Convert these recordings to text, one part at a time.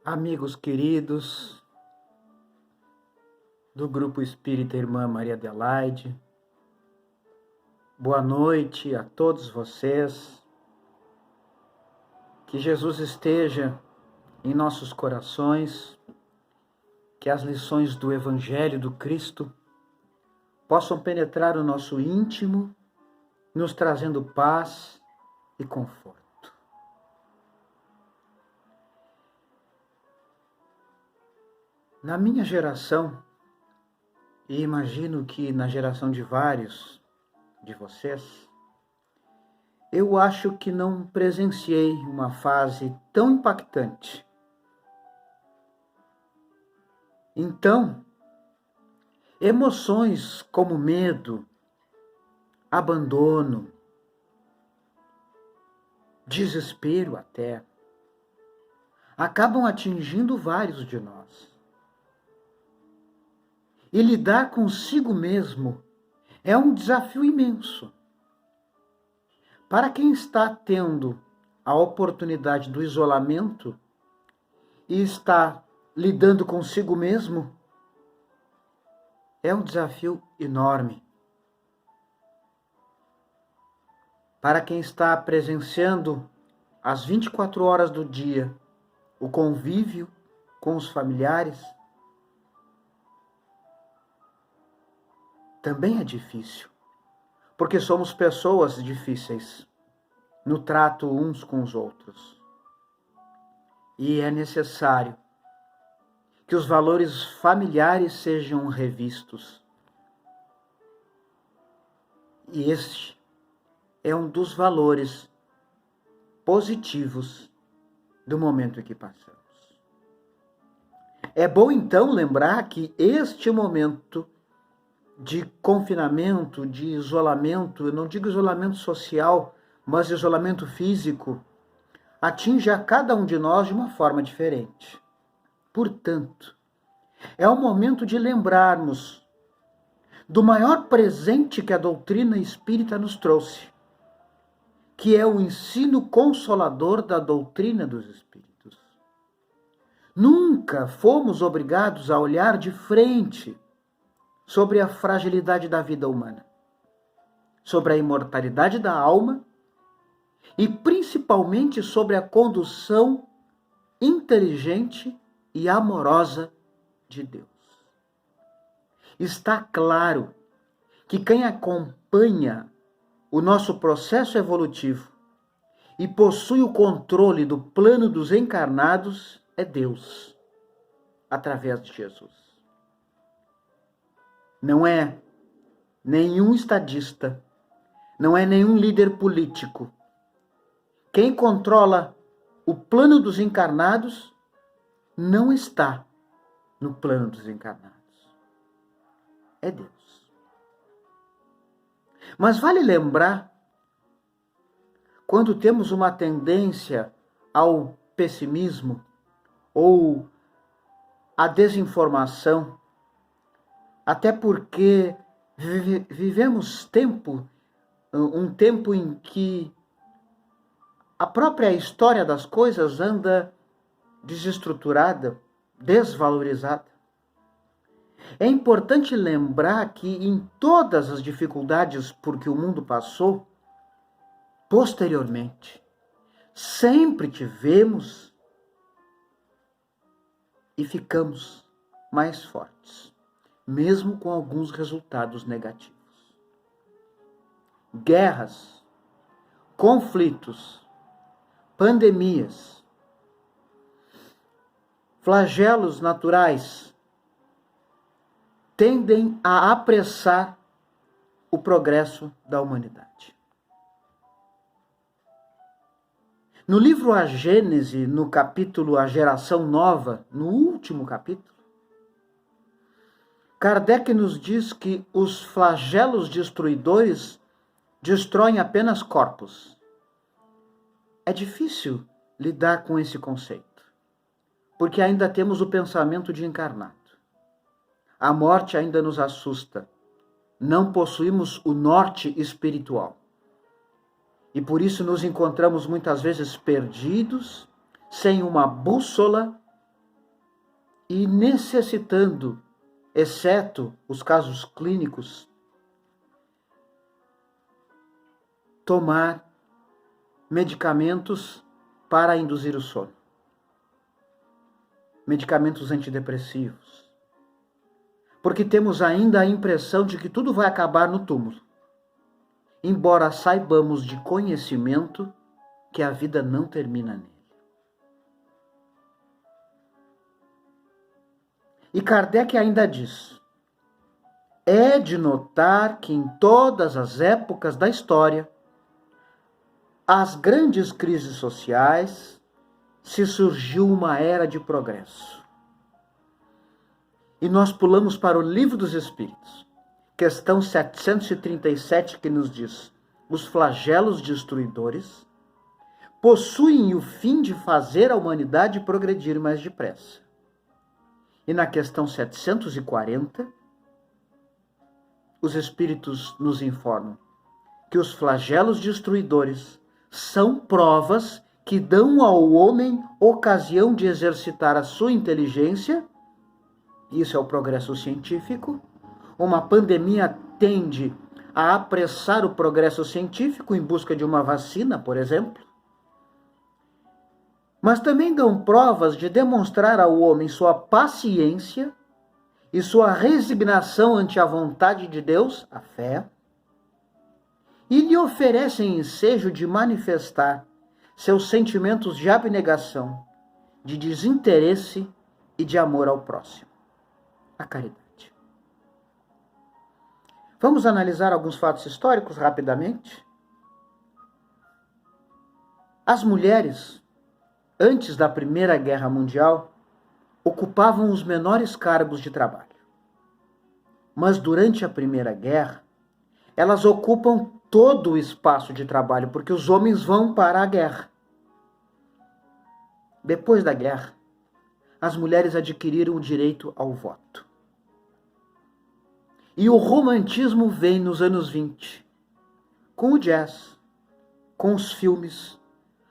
Amigos queridos do Grupo Espírita Irmã Maria Adelaide, boa noite a todos vocês. Que Jesus esteja em nossos corações, que as lições do Evangelho do Cristo possam penetrar o nosso íntimo, nos trazendo paz e conforto. Na minha geração, e imagino que na geração de vários de vocês, eu acho que não presenciei uma fase tão impactante. Então, emoções como medo, abandono, desespero até, acabam atingindo vários de nós. E lidar consigo mesmo é um desafio imenso. Para quem está tendo a oportunidade do isolamento e está lidando consigo mesmo, é um desafio enorme. Para quem está presenciando às 24 horas do dia o convívio com os familiares, também é difícil, porque somos pessoas difíceis no trato uns com os outros. E é necessário que os valores familiares sejam revistos. E este é um dos valores positivos do momento em que passamos. É bom então lembrar que este momento de confinamento, de isolamento, eu não digo isolamento social, mas isolamento físico, atinge a cada um de nós de uma forma diferente. Portanto, é o momento de lembrarmos do maior presente que a doutrina espírita nos trouxe, que é o ensino consolador da doutrina dos espíritos. Nunca fomos obrigados a olhar de frente sobre a fragilidade da vida humana, sobre a imortalidade da alma e principalmente sobre a condução inteligente e amorosa de Deus. Está claro que quem acompanha o nosso processo evolutivo e possui o controle do plano dos encarnados é Deus, através de Jesus. Não é nenhum estadista, não é nenhum líder político. Quem controla o plano dos encarnados não está no plano dos encarnados. É Deus. Mas vale lembrar, quando temos uma tendência ao pessimismo ou à desinformação, até porque vivemos um tempo em que a própria história das coisas anda desestruturada, desvalorizada. É importante lembrar que em todas as dificuldades por que o mundo passou, posteriormente, sempre tivemos e ficamos mais fortes, mesmo com alguns resultados negativos. Guerras, conflitos, pandemias, flagelos naturais tendem a apressar o progresso da humanidade. No livro A Gênese, no capítulo A Geração Nova, no último capítulo, Kardec nos diz que os flagelos destruidores destroem apenas corpos. É difícil lidar com esse conceito, porque ainda temos o pensamento de encarnado. A morte ainda nos assusta. Não possuímos o norte espiritual. E por isso nos encontramos muitas vezes perdidos, sem uma bússola e necessitando, exceto os casos clínicos, tomar medicamentos para induzir o sono. Medicamentos antidepressivos. Porque temos ainda a impressão de que tudo vai acabar no túmulo. Embora saibamos de conhecimento que a vida não termina nele. E Kardec ainda diz: é de notar que em todas as épocas da história, as grandes crises sociais, se surgiu uma era de progresso. E nós pulamos para o Livro dos Espíritos, questão 737, que nos diz: os flagelos destruidores possuem o fim de fazer a humanidade progredir mais depressa. E na questão 740, os Espíritos nos informam que os flagelos destruidores são provas que dão ao homem ocasião de exercitar a sua inteligência. Isso é o progresso científico. Uma pandemia tende a apressar o progresso científico em busca de uma vacina, por exemplo. Mas também dão provas de demonstrar ao homem sua paciência e sua resignação ante a vontade de Deus, a fé, e lhe oferecem ensejo de manifestar seus sentimentos de abnegação, de desinteresse e de amor ao próximo, a caridade. Vamos analisar alguns fatos históricos rapidamente? As mulheres, antes da Primeira Guerra Mundial, ocupavam os menores cargos de trabalho. Mas durante a Primeira Guerra, elas ocupam todo o espaço de trabalho, porque os homens vão para a guerra. Depois da guerra, as mulheres adquiriram o direito ao voto. E o romantismo vem nos anos 20, com o jazz, com os filmes.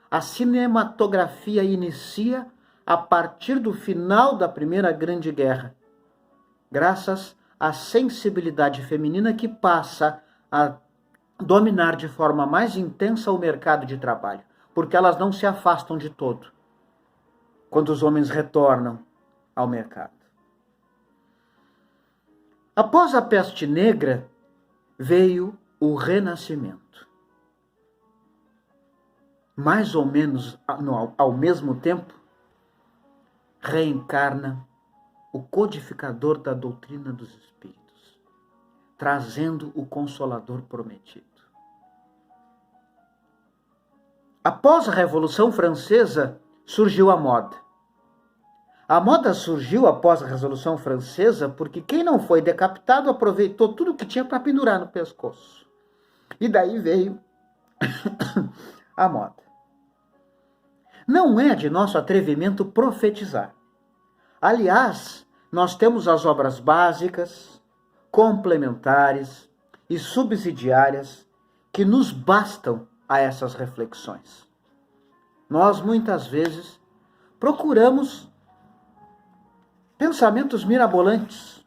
A cinematografia inicia a partir do final da Primeira Grande Guerra, graças à sensibilidade feminina que passa a dominar de forma mais intensa o mercado de trabalho, porque elas não se afastam de todo quando os homens retornam ao mercado. Após a peste negra, veio o Renascimento. Mais ou menos ao mesmo tempo, reencarna o codificador da doutrina dos Espíritos, trazendo o Consolador prometido. Após a Revolução Francesa, surgiu a moda. A moda surgiu após a Revolução Francesa porque quem não foi decapitado aproveitou tudo que tinha para pendurar no pescoço. E daí veio a moda. Não é de nosso atrevimento profetizar. Aliás, nós temos as obras básicas, complementares e subsidiárias que nos bastam a essas reflexões. Nós, muitas vezes, procuramos pensamentos mirabolantes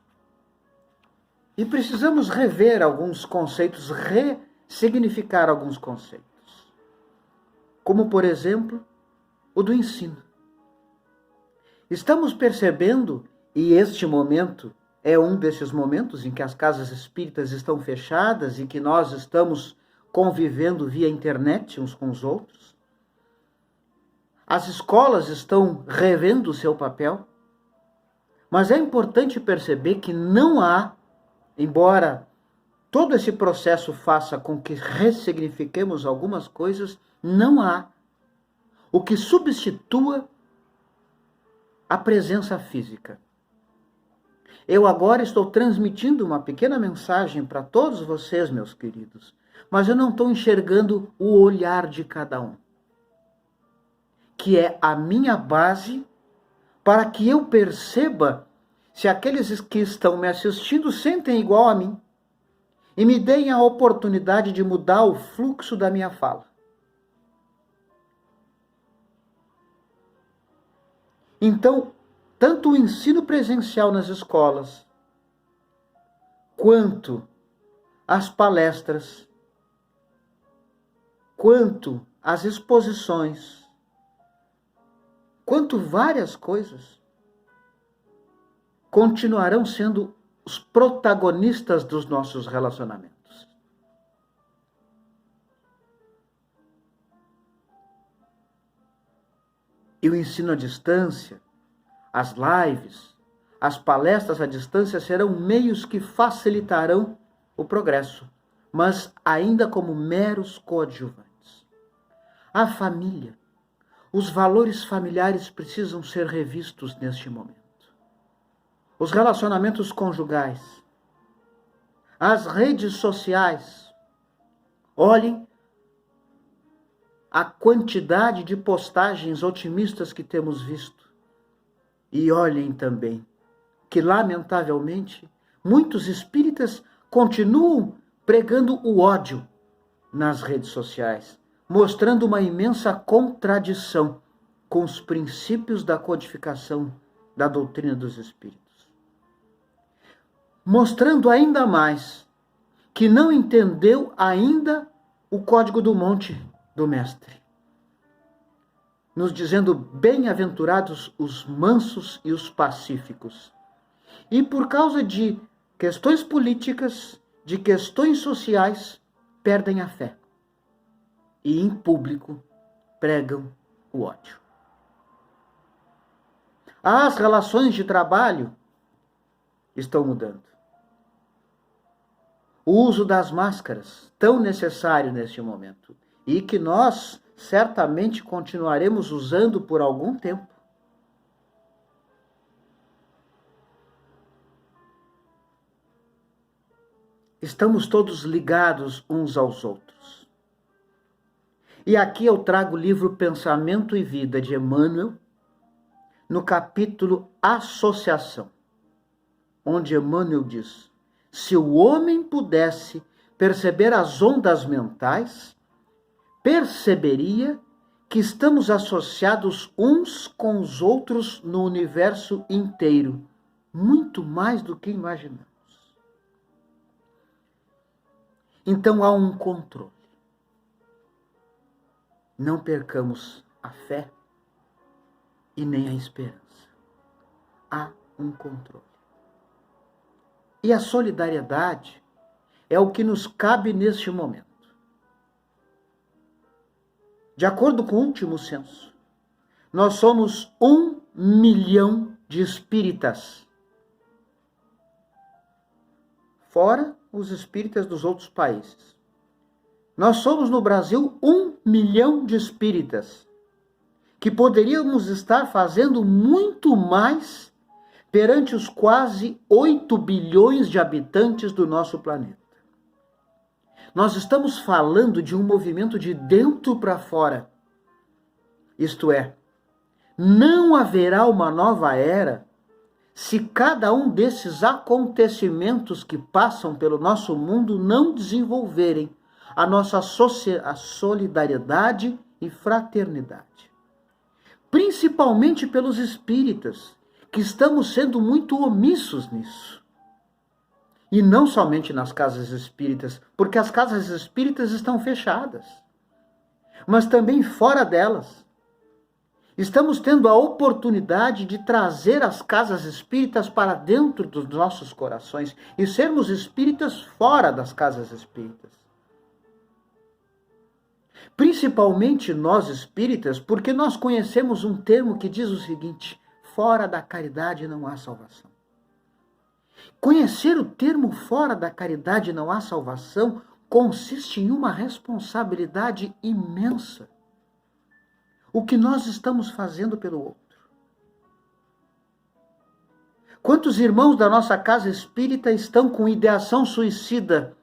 e precisamos rever alguns conceitos, ressignificar alguns conceitos. Como, por exemplo, o do ensino. Estamos percebendo, e este momento é um desses momentos em que as casas espíritas estão fechadas e que nós estamos convivendo via internet uns com os outros. As escolas estão revendo o seu papel, mas é importante perceber que não há, embora todo esse processo faça com que ressignifiquemos algumas coisas, não há o que substitua a presença física. Eu agora estou transmitindo uma pequena mensagem para todos vocês, meus queridos, mas eu não estou enxergando o olhar de cada um, que é a minha base para que eu perceba se aqueles que estão me assistindo sentem igual a mim e me deem a oportunidade de mudar o fluxo da minha fala. Então, tanto o ensino presencial nas escolas, quanto as palestras, quanto as exposições, quanto várias coisas, continuarão sendo os protagonistas dos nossos relacionamentos. E o ensino à distância, as lives, as palestras à distância serão meios que facilitarão o progresso, mas ainda como meros coadjuvantes. A família, os valores familiares precisam ser revistos neste momento. Os relacionamentos conjugais, as redes sociais. Olhem a quantidade de postagens otimistas que temos visto. E olhem também que, lamentavelmente, muitos espíritas continuam pregando o ódio nas redes sociais, mostrando uma imensa contradição com os princípios da codificação da doutrina dos espíritos. Mostrando ainda mais que não entendeu ainda o código do monte do mestre, nos dizendo bem-aventurados os mansos e os pacíficos. E por causa de questões políticas, de questões sociais, perdem a fé. E em público pregam o ódio. As relações de trabalho estão mudando. O uso das máscaras, tão necessário neste momento, e que nós certamente continuaremos usando por algum tempo. Estamos todos ligados uns aos outros. E aqui eu trago o livro Pensamento e Vida, de Emmanuel, no capítulo Associação, onde Emmanuel diz: se o homem pudesse perceber as ondas mentais, perceberia que estamos associados uns com os outros no universo inteiro, muito mais do que imaginamos. Então há um controle. Não percamos a fé e nem a esperança. Há um controle. E a solidariedade é o que nos cabe neste momento. De acordo com o último censo, nós somos 1 milhão de espíritas. Fora os espíritas dos outros países. Nós somos no Brasil 1 milhão de espíritas, que poderíamos estar fazendo muito mais perante os quase 8 bilhões de habitantes do nosso planeta. Nós estamos falando de um movimento de dentro para fora. Isto é, não haverá uma nova era se cada um desses acontecimentos que passam pelo nosso mundo não desenvolverem a nossa solidariedade e fraternidade. Principalmente pelos espíritas, que estamos sendo muito omissos nisso. E não somente nas casas espíritas, porque as casas espíritas estão fechadas, mas também fora delas. Estamos tendo a oportunidade de trazer as casas espíritas para dentro dos nossos corações e sermos espíritas fora das casas espíritas. Principalmente nós espíritas, porque nós conhecemos um termo que diz o seguinte: fora da caridade não há salvação. Conhecer o termo fora da caridade não há salvação consiste em uma responsabilidade imensa. O que nós estamos fazendo pelo outro? Quantos irmãos da nossa casa espírita estão com ideação suicida?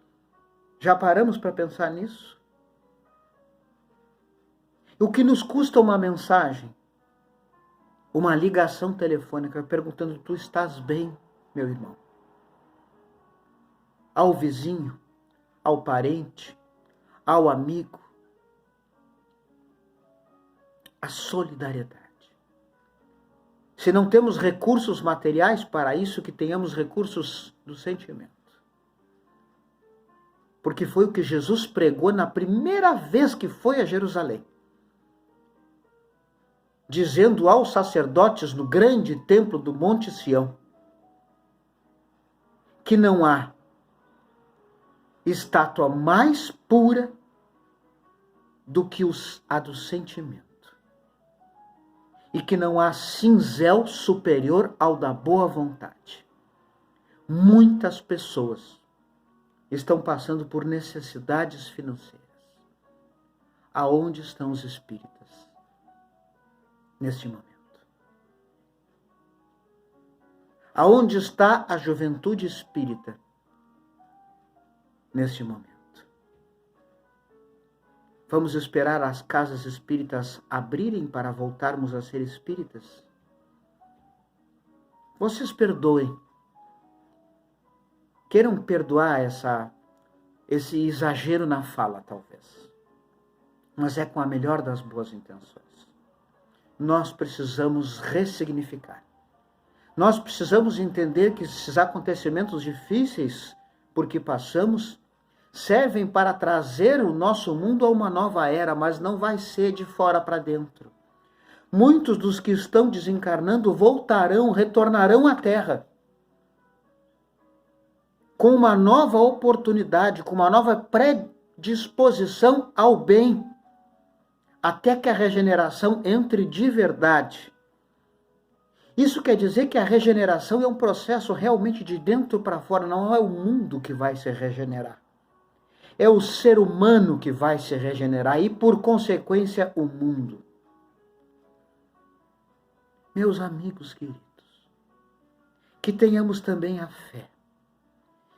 Já paramos para pensar nisso? O que nos custa uma mensagem, uma ligação telefônica perguntando: tu estás bem, meu irmão? Ao vizinho, ao parente, ao amigo. A solidariedade. Se não temos recursos materiais para isso, que tenhamos recursos do sentimento. Porque foi o que Jesus pregou na primeira vez que foi a Jerusalém. Dizendo aos sacerdotes no grande templo do Monte Sião que não há estátua mais pura do que a do sentimento. E que não há cinzel superior ao da boa vontade. Muitas pessoas estão passando por necessidades financeiras. Aonde estão os espíritas neste momento? Aonde está a juventude espírita neste momento? Vamos esperar as casas espíritas abrirem para voltarmos a ser espíritas? Vocês perdoem. Queiram perdoar esse exagero na fala, talvez. Mas é com a melhor das boas intenções. Nós precisamos ressignificar. Nós precisamos entender que esses acontecimentos difíceis por que passamos servem para trazer o nosso mundo a uma nova era, mas não vai ser de fora para dentro. Muitos dos que estão desencarnando voltarão, retornarão à Terra com uma nova oportunidade, com uma nova predisposição ao bem, até que a regeneração entre de verdade. Isso quer dizer que a regeneração é um processo realmente de dentro para fora, não é o mundo que vai se regenerar. É o ser humano que vai se regenerar e, por consequência, o mundo. Meus amigos queridos, que tenhamos também a fé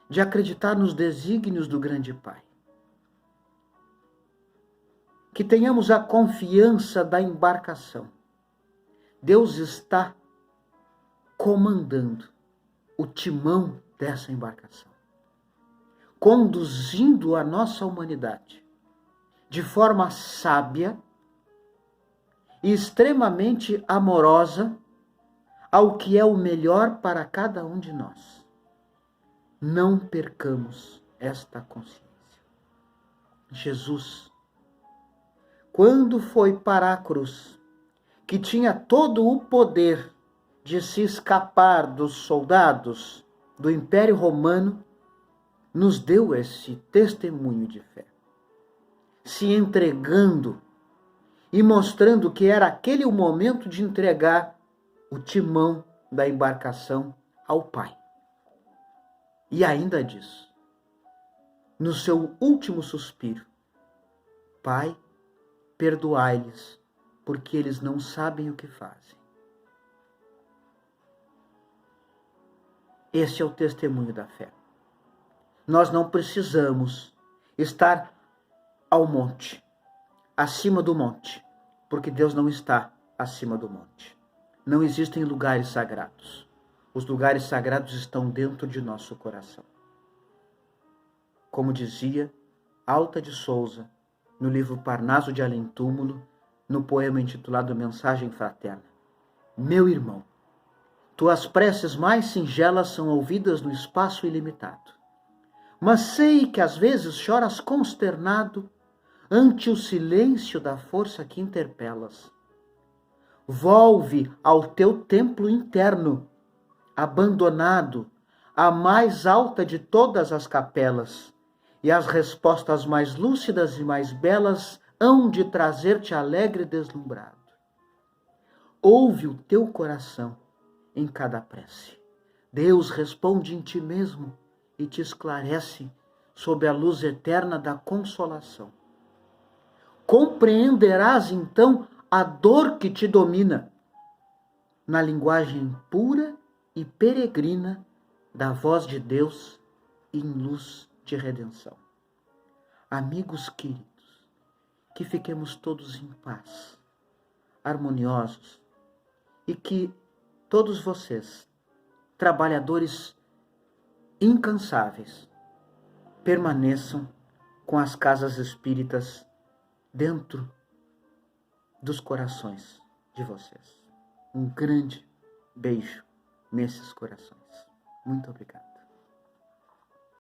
de acreditar nos desígnios do grande Pai. Que tenhamos a confiança da embarcação. Deus está comandando o timão dessa embarcação, conduzindo a nossa humanidade de forma sábia e extremamente amorosa ao que é o melhor para cada um de nós. Não percamos esta consciência. Jesus, quando foi para a cruz, que tinha todo o poder de se escapar dos soldados do Império Romano, nos deu esse testemunho de fé, se entregando e mostrando que era aquele o momento de entregar o timão da embarcação ao Pai. E ainda diz, no seu último suspiro, Pai, perdoai-lhes, porque eles não sabem o que fazem. Esse é o testemunho da fé. Nós não precisamos estar ao monte, acima do monte, porque Deus não está acima do monte. Não existem lugares sagrados. Os lugares sagrados estão dentro de nosso coração. Como dizia Alta de Souza, no livro Parnaso de Além Túmulo, no poema intitulado Mensagem Fraterna. Meu irmão, tuas preces mais singelas são ouvidas no espaço ilimitado. Mas sei que às vezes choras consternado ante o silêncio da força que interpelas. Volve ao teu templo interno, abandonado, a mais alta de todas as capelas, e as respostas mais lúcidas e mais belas hão de trazer-te alegre e deslumbrado. Ouve o teu coração em cada prece. Deus responde em ti mesmo e te esclarece sob a luz eterna da consolação. Compreenderás então a dor que te domina na linguagem pura e peregrina da voz de Deus em luz de redenção. Amigos queridos, que fiquemos todos em paz, harmoniosos, e que todos vocês, trabalhadores incansáveis, permaneçam com as casas espíritas dentro dos corações de vocês. Um grande Beijo nesses corações. Muito obrigado.